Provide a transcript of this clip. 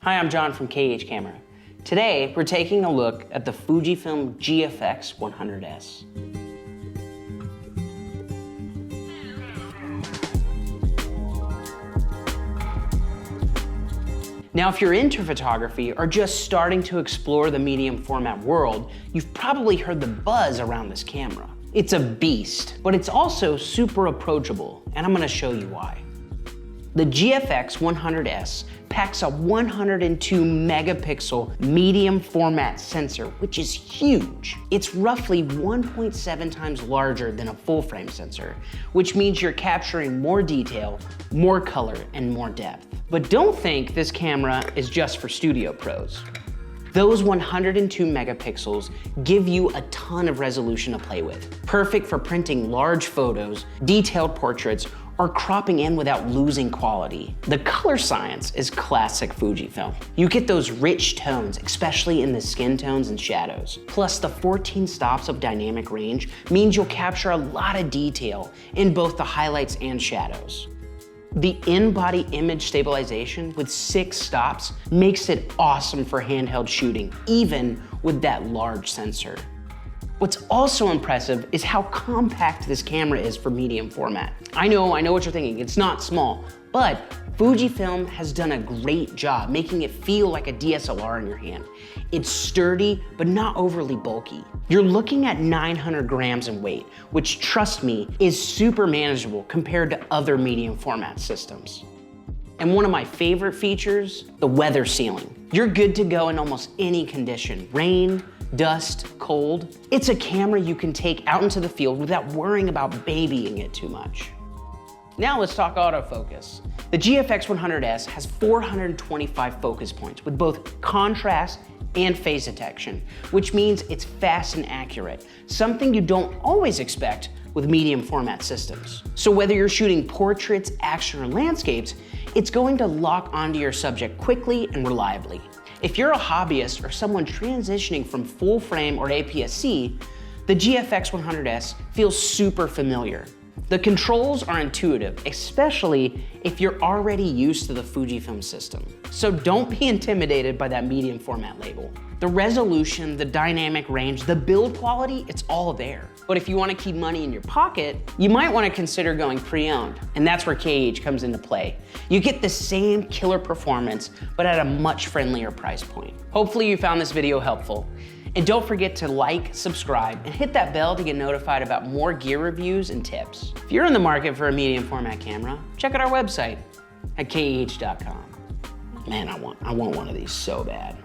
Hi, I'm John from KH Camera. Today, we're taking a look at the Fujifilm GFX 100S. Now, if you're into photography or just starting to explore the medium format world, you've probably heard the buzz around this camera. It's a beast, but it's also super approachable, and I'm gonna show you why. The GFX 100S packs a 102 megapixel medium format sensor, which is huge. It's roughly 1.7 times larger than a full frame sensor, which means you're capturing more detail, more color, and more depth. But don't think this camera is just for studio pros. Those 102 megapixels give you a ton of resolution to play with, perfect for printing large photos, detailed portraits, or cropping in without losing quality. The color science is classic Fujifilm. You get those rich tones, especially in the skin tones and shadows. Plus, the 14 stops of dynamic range means you'll capture a lot of detail in both the highlights and shadows. The in-body image stabilization with 6 stops makes it awesome for handheld shooting, even with that large sensor. What's also impressive is how compact this camera is for medium format. I know what you're thinking, it's not small, but Fujifilm has done a great job making it feel like a DSLR in your hand. It's sturdy, but not overly bulky. You're looking at 900 grams in weight, which, trust me, is super manageable compared to other medium format systems. And one of my favorite features, the weather sealing. You're good to go in almost any condition, rain, dust, cold. It's a camera you can take out into the field without worrying about babying it too much. Now let's talk autofocus. The GFX 100S has 425 focus points with both contrast and phase detection, which means it's fast and accurate, something you don't always expect with medium format systems. So whether you're shooting portraits, action, or landscapes, it's going to lock onto your subject quickly and reliably. If you're a hobbyist or someone transitioning from full frame or APS-C, the GFX 100S feels super familiar. The controls are intuitive, especially if you're already used to the Fujifilm system. So don't be intimidated by that medium format label. The resolution, the dynamic range, the build quality, it's all there. But if you want to keep money in your pocket, you might want to consider going pre-owned, and that's where KH comes into play. You get the same killer performance, but at a much friendlier price point. Hopefully you found this video helpful. And don't forget to like, subscribe, and hit that bell to get notified about more gear reviews and tips. If you're in the market for a medium format camera, check out our website at kh.com. Man, I want one of these so bad.